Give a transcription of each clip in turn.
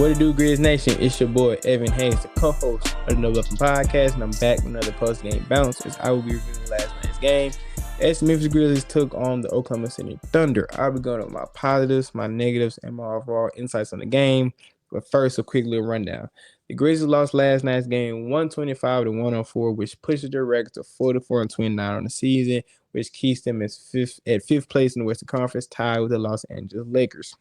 What it do, Grizz Nation? It's your boy Evan Hayes, the co-host of the No Weapon Podcast, and I'm back with another post-game bounce as I will be reviewing last night's game as the Memphis Grizzlies took on the Oklahoma City Thunder. I'll be going over my positives, my negatives, and my overall insights on the game. But first, a quick little rundown. The Grizzlies lost last night's game 125-104, which pushes their record to 44-29 on the season, which keeps them at fifth place in the Western Conference, tied with the Los Angeles Lakers.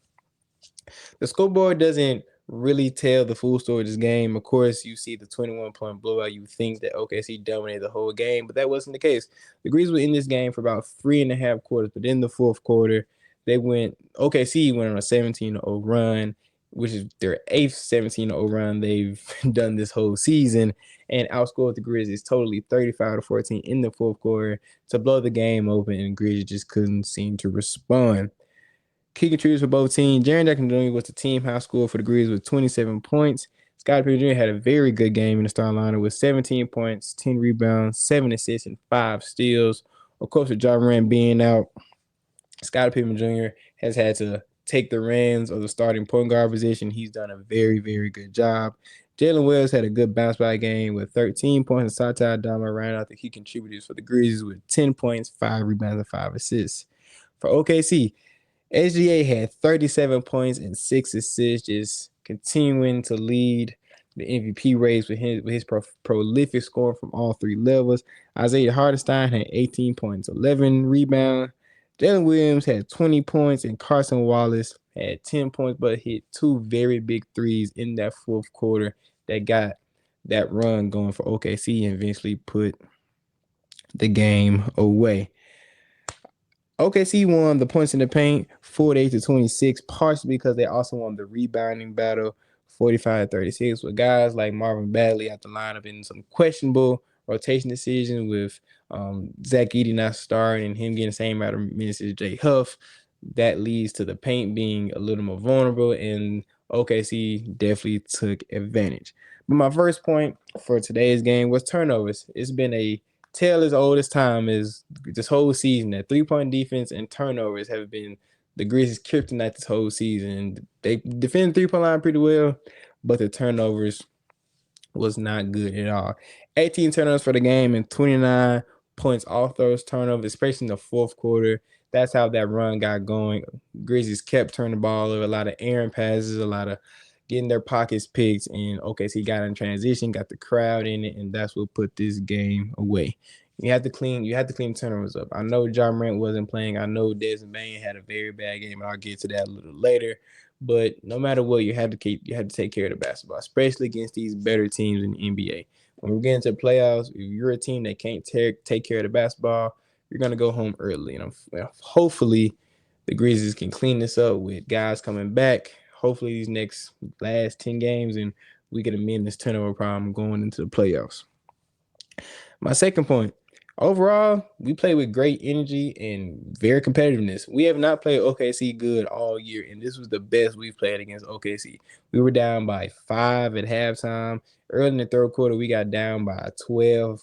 The scoreboard doesn't really tell the full story of this game. Of course, you see the 21-point blowout. You think that OKC dominated the whole game, but that wasn't the case. The Grizzlies were in this game for about 3.5 quarters, but in the fourth quarter, OKC went on a 17-0 run, which is their 8th 17-0 run they've done this whole season, and outscored the Grizzlies totally 35-14 in the fourth quarter to blow the game open, and the Grizzlies just couldn't seem to respond. Key contributors for both teams. Jaren Jackson Jr. was the team high scorer for the Grizzlies with 27 points. Scotty Pippen Jr. had a very good game in the starting lineup with 17 points, 10 rebounds, 7 assists, and 5 steals. Of course, with Ja Morant being out, Scotty Pippen Jr. has had to take the reins of the starting point guard position. He's done a very, very good job. Jalen Wells had a good bounce-back game with 13 points, and Satya Adama ran out the key contributors for the Grizzlies with 10 points, 5 rebounds, and 5 assists. For OKC, SGA had 37 points and 6 assists, just continuing to lead the MVP race with his prolific scoring from all 3 levels. Isaiah Hartenstein had 18 points, 11 rebounds. Jalen Williams had 20 points, and Carson Wallace had 10 points, but hit 2 very big threes in that fourth quarter that got that run going for OKC and eventually put the game away. OKC won the points in the paint 48-26, partially because they also won the rebounding battle 45-36 with guys like Marvin Bagley at the lineup in some questionable rotation decisions with Zach Edey not starting and him getting the same amount of minutes as Jay Huff. That leads to the paint being a little more vulnerable, and OKC definitely took advantage. But my first point for today's game was turnovers. It's been a tale as old as time is this whole season that 3-point defense and turnovers have been the Grizzlies' kryptonite this whole season. They defend the 3-point line pretty well, but the turnovers was not good at all. 18 turnovers for the game and 29 points off those turnovers, especially in the fourth quarter. That's how that run got going. Grizzlies kept turning the ball over, a lot of errant passes, a lot of getting their pockets picked, and OKC got in transition, got the crowd in it, and that's what put this game away. You had to clean turnovers up. I know Ja Morant wasn't playing. I know Desmond Bane had a very bad game, and I'll get to that a little later. But no matter what, you had to take care of the basketball, especially against these better teams in the NBA. When we get into the playoffs, if you're a team that can't take care of the basketball, you're gonna go home early. And hopefully, the Grizzlies can clean this up with guys coming back. Hopefully these last 10 games, and we can amend this turnover problem going into the playoffs. My second point, overall, we play with great energy and very competitiveness. We have not played OKC good all year, and this was the best we've played against OKC. We were down by 5 at halftime. Early in the third quarter, we got down by 12.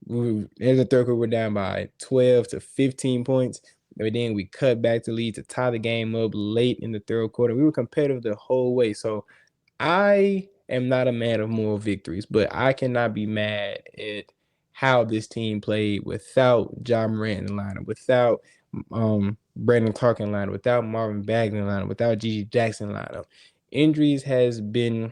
In the third quarter, we're down by 12 to 15 points. But then we cut back the lead to tie the game up late in the third quarter. We were competitive the whole way. So I am not a man of moral victories, but I cannot be mad at how this team played without Ja Morant in the lineup, without Brandon Clark in the lineup, without Marvin Bagley in the lineup, without Gigi Jackson in the lineup. Injuries has been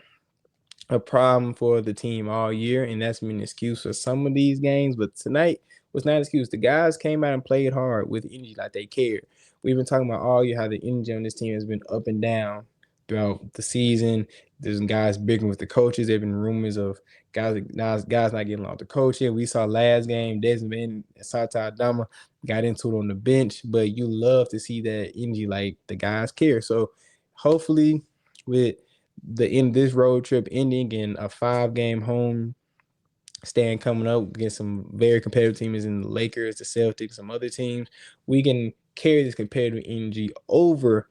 a problem for the team all year, and that's been an excuse for some of these games. But tonight was not an excuse. The guys came out and played hard with energy like they cared. We've been talking about all year how the energy on this team has been up and down throughout the season. There's guys bickering with the coaches. There have been rumors of guys not getting along with the coaching. We saw last game, Desmond Bane and Satya Adama got into it on the bench, but you love to see that energy, like the guys care. So hopefully with this road trip ending in a 5-game home stand coming up against some very competitive teams in the Lakers, the Celtics, some other teams, we can carry this competitive energy over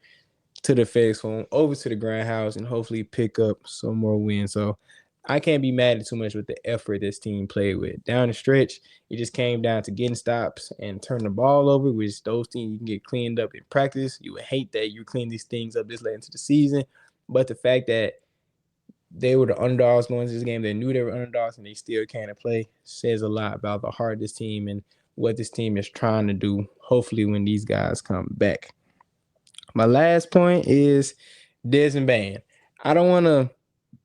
to the FedEx Forum, over to the Grindhouse, and hopefully pick up some more wins. So I can't be mad at too much with the effort this team played with. Down the stretch, it just came down to getting stops and turning the ball over, which those things you can get cleaned up in practice. You would hate that you clean these things up this late into the season. But the fact that they were the underdogs going into this game. They knew they were underdogs, and they still came to play. Says a lot about the heart of this team and what this team is trying to do, hopefully, when these guys come back. My last point is Desmond Bane. I don't want to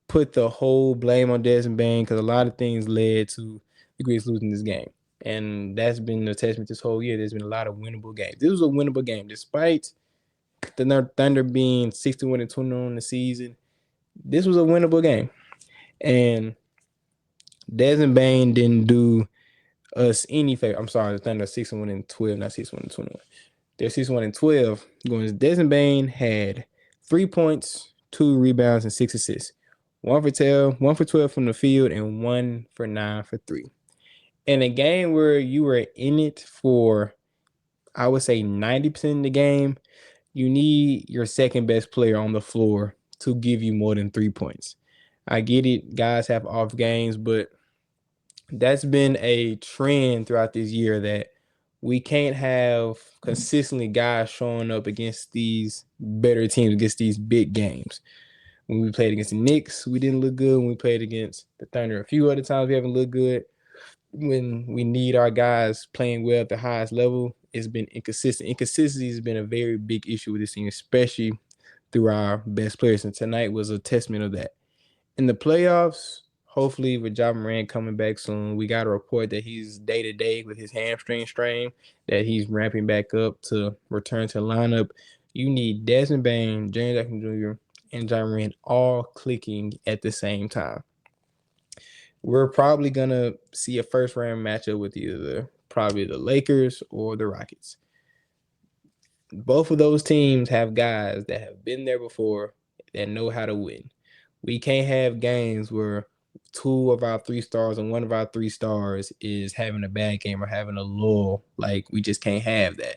put the whole blame on Desmond Bane because a lot of things led to the Grizzlies losing this game. And that's been the testament this whole year. There's been a lot of winnable games. This was a winnable game. Despite the Thunder being 61-20 on the season, this was a winnable game. And Desmond Bane didn't do us any favor. I'm sorry, the Thunder 61-12, not 61-21. They're 61-12. Going, Desmond Bane had 3 points, 2 rebounds, and 6 assists. 1 for 12 from the field, and 1 for 9 for 3. In a game where you were in it for, I would say, 90% of the game, you need your second best player on the floor to give you more than 3 points. I get it. Guys have off games, but that's been a trend throughout this year that we can't have consistently guys showing up against these better teams, against these big games. When we played against the Knicks, we didn't look good. When we played against the Thunder a few other times, we haven't looked good. When we need our guys playing well at the highest level, it's been inconsistent. Inconsistency has been a very big issue with this team, especially through our best players. And tonight was a testament of that. In the playoffs, hopefully with Ja Morant coming back soon, we got a report that he's day-to-day with his hamstring strain, that he's ramping back up to return to the lineup. You need Desmond Bane, Jaren Jackson Jr., and Ja Morant all clicking at the same time. We're probably going to see a first-round matchup with either probably the Lakers or the Rockets. Both of those teams have guys that have been there before that know how to win. We can't have games where 2 of our 3 stars and 1 of our 3 stars is having a bad game or having a lull. Like, we just can't have that.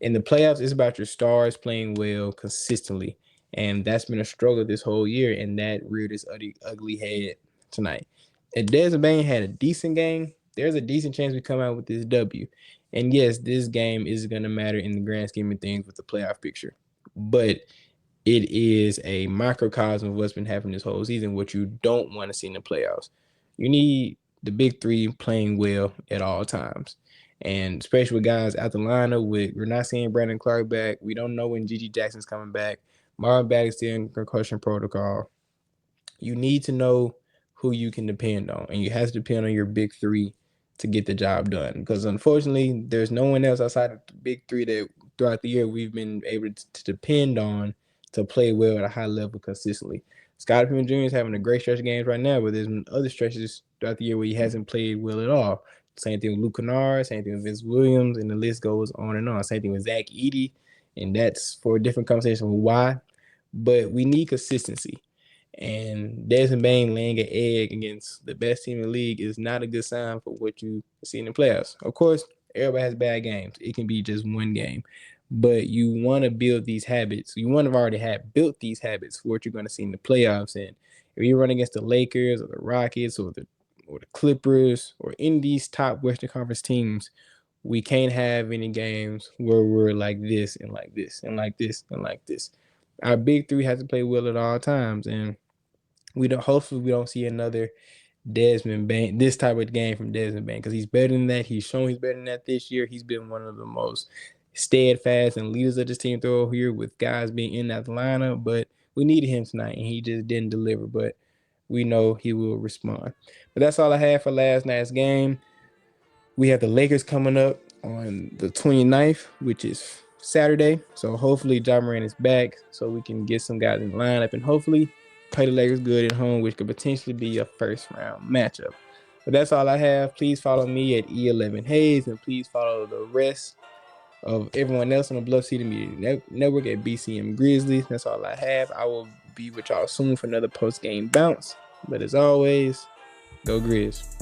In the playoffs, it's about your stars playing well consistently. And that's been a struggle this whole year, and that reared its ugly head tonight. If Desmond Bane had a decent game, there's a decent chance we come out with this W. And yes, this game is going to matter in the grand scheme of things with the playoff picture. But it is a microcosm of what's been happening this whole season, what you don't want to see in the playoffs. You need the big 3 playing well at all times. And especially with guys out the lineup, we're not seeing Brandon Clark back. We don't know when Gigi Jackson's coming back. Marvin Bagley's still in concussion protocol. You need to know who you can depend on, and you have to depend on your big 3 to get the job done. Because unfortunately, there's no one else outside of the big 3 that throughout the year we've been able to depend on to play well at a high level consistently. Scotty Pippen Jr. is having a great stretch of games right now, but there's been other stretches throughout the year where he hasn't played well at all. Same thing with Luke Kennard, same thing with Vince Williams, and the list goes on and on. Same thing with Zach Edey, and that's for a different conversation with why. But we need consistency. And Desmond Bane laying an egg against the best team in the league is not a good sign for what you see in the playoffs. Of course, everybody has bad games. It can be just one game. But you want to build these habits. You want to have already built these habits for what you're going to see in the playoffs. And if you run against the Lakers or the Rockets or the Clippers or any of these top Western Conference teams, we can't have any games where we're like this and like this and like this and like this. Our big 3 has to play well at all times, and hopefully we don't see another Desmond Bane, this type of game from Desmond Bane, because he's better than that. He's shown he's better than that this year. He's been one of the most steadfast and leaders of this team through here with guys being in that lineup, but we needed him tonight, and he just didn't deliver, but we know he will respond. But that's all I had for last night's game. We have the Lakers coming up on the 29th, which is Saturday. So hopefully Ja Morant is back so we can get some guys in the lineup and hopefully play the Lakers good at home, which could potentially be a first-round matchup. But that's all I have. Please follow me at E11Hayes, and please follow the rest of everyone else on the Bluff City Media Network at BCM Grizzlies. That's all I have. I will be with y'all soon for another post-game bounce. But as always, go Grizz.